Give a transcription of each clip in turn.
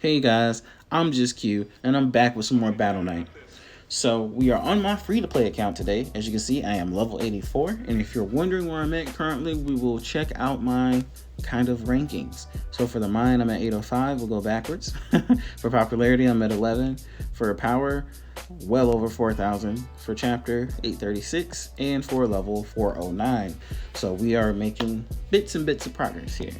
Hey guys, I'm just Q, and I'm back with some more Battle Knight. So we are on my free-to-play account today. As you can see, I am level 84, and if you're wondering where I'm at currently, we will check out my kind of rankings. So for the mine, I'm at 805. We'll go backwards. For popularity, I'm at 11. For power, well over 4,000. For chapter, 836, and for level 409. So we are making bits and bits of progress here.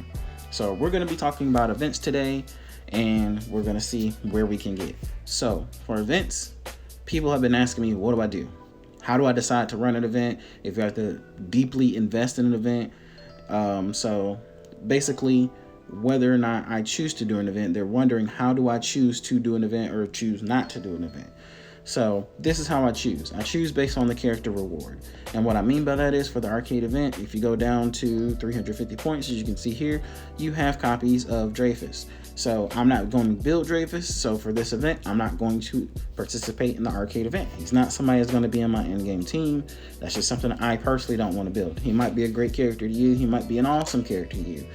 So we're going to be talking about events today, and we're going to see where we can get. So for events, people have been asking me, what do I do? How do I decide to run an event if you have to deeply invest in an event? So basically, whether or not I choose to do an event, they're wondering, how do I choose to do an event or choose not to do an event? So this is how I choose. I choose based on the character reward. And what I mean by that is, for the arcade event, if you go down to 350 points, as you can see here, you have copies of Dreyfus. So I'm not going to build Dreyfus. So for this event, I'm not going to participate in the arcade event. He's not somebody that's going to be in my endgame team. That's just something I personally don't want to build. He might be a great character to you. He might be an awesome character to you,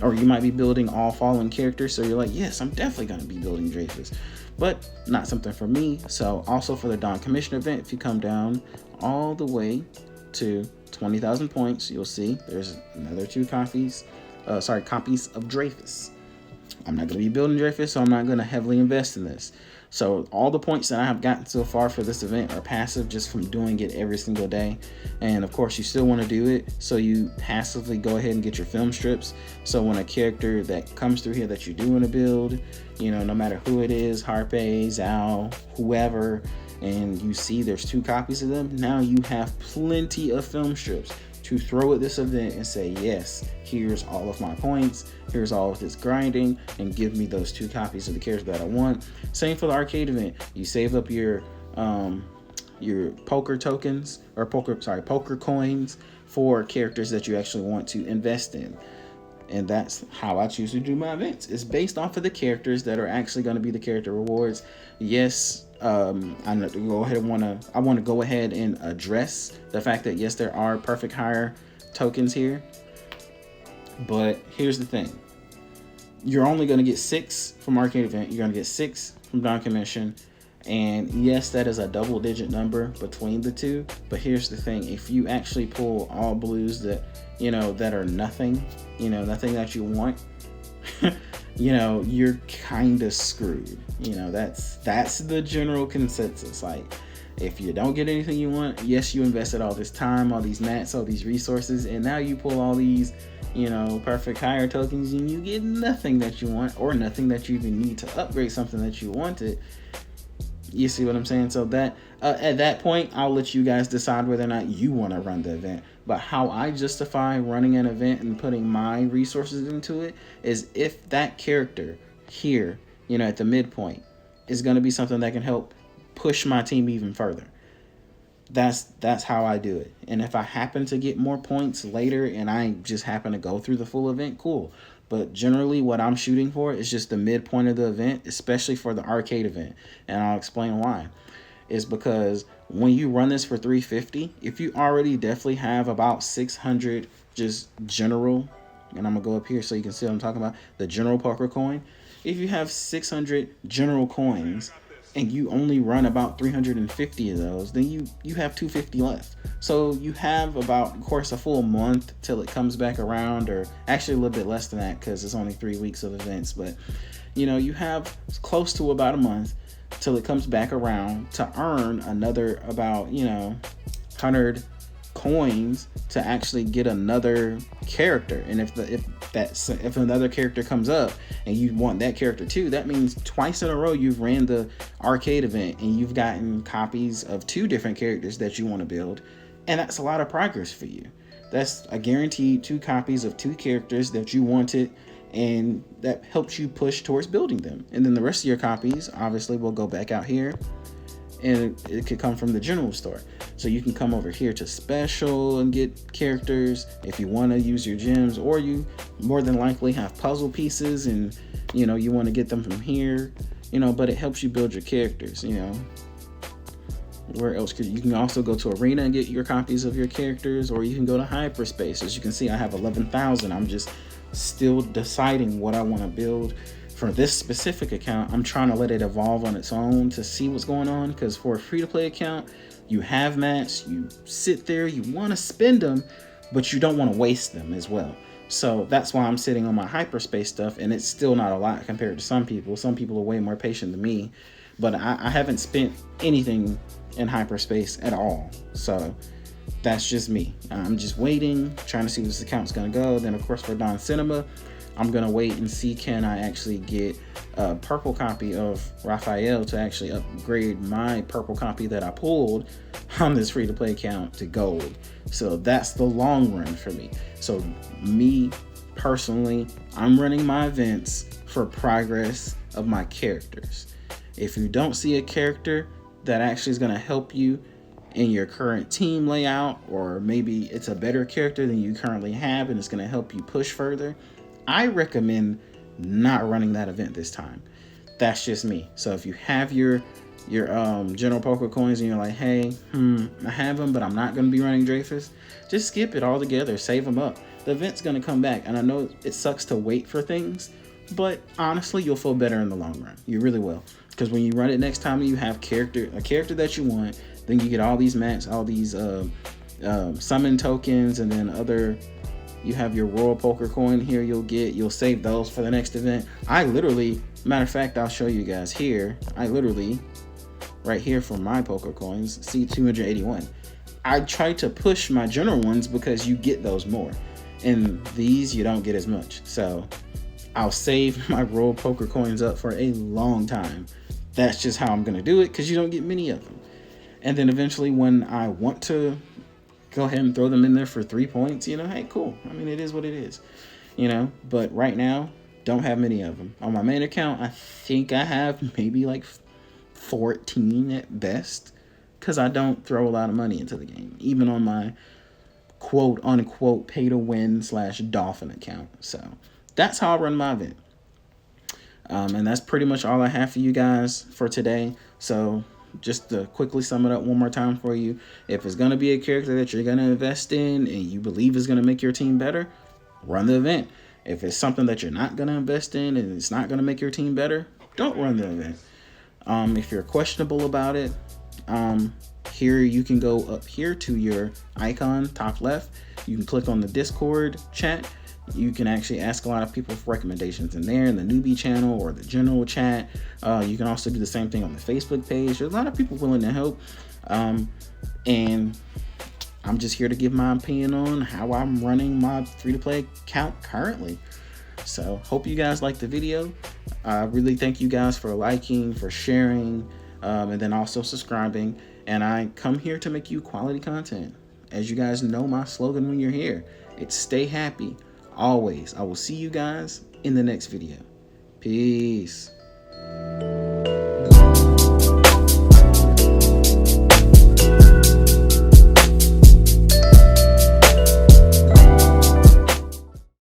or you might be building all fallen characters. So you're like, yes, I'm definitely going to be building Dreyfus, but not something for me. So also for the Dawn Commission event, if you come down all the way to 20,000 points, you'll see there's another copies of Dreyfus. I'm not going to be building Dreyfus, so I'm not going to heavily invest in this. So all the points that I have gotten so far for this event are passive, just from doing it every single day. And of course, you still want to do it, so you passively go ahead and get your film strips. So when a character that comes through here that you do want to build, no matter who it is, Harpe, Zhao, whoever, and you see there's 2 copies of them, now you have plenty of film strips to throw at this event and say, yes, here's all of my points, here's all of this grinding, and give me those 2 copies of the character that I want. Same for the arcade event. You save up your poker tokens, or poker coins for characters that you actually want to invest in. And that's how I choose to do my events. It's based off of the characters that are actually going to be the character rewards. Yes, I want to go ahead and address the fact that yes, there are perfect hire tokens here, but here's the thing: you're only going to get 6 from arcade event. You're going to get 6 from Dawn Commission, and yes, that is a double-digit number between the 2. But here's the thing: if you actually pull all blues that that are nothing, nothing that you want, you're kind of screwed. That's the general consensus. Like, if you don't get anything you want, yes, you invested all this time, all these mats, all these resources, and now you pull all these, perfect hire tokens, and you get nothing that you want, or nothing that you even need to upgrade something that you wanted. You see what I'm saying? So that at that point, I'll let you guys decide whether or not you want to run the event. But how I justify running an event and putting my resources into it is, if that character here, at the midpoint, is going to be something that can help push my team even further. That's how I do it. And if I happen to get more points later and I just happen to go through the full event, cool. But generally what I'm shooting for is just the midpoint of the event, especially for the arcade event. And I'll explain why. Is because when you run this for 350, if you already definitely have about 600 just general, and I'm going to go up here so you can see what I'm talking about, the general poker coin. If you have 600 general coins and you only run about 350 of those, then you have 250 left. So you have about, of course, a full month till it comes back around, or actually a little bit less than that because it's only 3 weeks of events. But, you have close to about a month till it comes back around to earn another about 100 coins to actually get another character. And if another character comes up and you want that character too, that means twice in a row you've ran the arcade event and you've gotten copies of 2 different characters that you want to build, and that's a lot of progress for you. That's a guaranteed 2 copies of 2 characters that you wanted, and that helps you push towards building them. And then the rest of your copies obviously will go back out here, and it could come from the general store. So you can come over here to special and get characters if you want to use your gems, or you more than likely have puzzle pieces and you want to get them from here, but it helps you build your characters. Where else you can also go to Arena and get your copies of your characters, or you can go to Hyperspace. As you can see, I have 11,000. I'm just still deciding what I want to build for this specific account, I'm trying to let it evolve on its own to see what's going on, because for a free-to-play account, you have mats, you sit there, you want to spend them, but you don't want to waste them as well. So that's why I'm sitting on my hyperspace stuff, and it's still not a lot compared to some people. Some people are way more patient than me, but I haven't spent anything in hyperspace at all. So that's just me. I'm just waiting, trying to see where this account's gonna go. Then of course for Dawn Cinema, I'm gonna wait and see, can I actually get a purple copy of Raphael to actually upgrade my purple copy that I pulled on this free-to-play account to gold. So that's the long run for me. So me personally, I'm running my events for progress of my characters. If you don't see a character that actually is gonna help you in your current team layout, or maybe it's a better character than you currently have and it's gonna help you push further, I recommend not running that event this time. That's just me. So if you have your general poker coins and you're like, hey, I have them, but I'm not going to be running Dreyfus, just skip it altogether. Save them up. The event's going to come back. And I know it sucks to wait for things, but honestly, you'll feel better in the long run. You really will. Because when you run it next time, you have a character that you want, then you get all these mats, all these summon tokens, and then you have your Royal Poker coin here you'll save those for the next event. I literally, matter of fact, I'll show you guys here. I literally, right here for my poker coins, see 281. I try to push my general ones because you get those more. And these you don't get as much. So I'll save my Royal Poker coins up for a long time. That's just how I'm gonna do it, because you don't get many of them. And then eventually when I want to go ahead and throw them in there for 3 points, hey, cool. I mean, it is what it is, but right now, don't have many of them. On my main account, I think I have maybe like 14 at best, because I don't throw a lot of money into the game, even on my quote unquote pay to win / dolphin account. So that's how I run my event. And that's pretty much all I have for you guys for today. So just to quickly sum it up one more time for you, if it's going to be a character that you're going to invest in and you believe is going to make your team better, run the event. If it's something that you're not going to invest in and it's not going to make your team better, don't run the event. If you're questionable about it, here you can go up here to your icon top left. You can click on the Discord chat. You can actually ask a lot of people for recommendations in there, in the newbie channel or the general chat. You can also do the same thing on the Facebook page. There's a lot of people willing to help. And I'm just here to give my opinion on how I'm running my free-to-play account currently. So hope you guys liked the video. I really thank you guys for liking, for sharing, and then also subscribing. And I come here to make you quality content. As you guys know, my slogan when you're here, it's stay happy. Always. I will see you guys in the next video. Peace.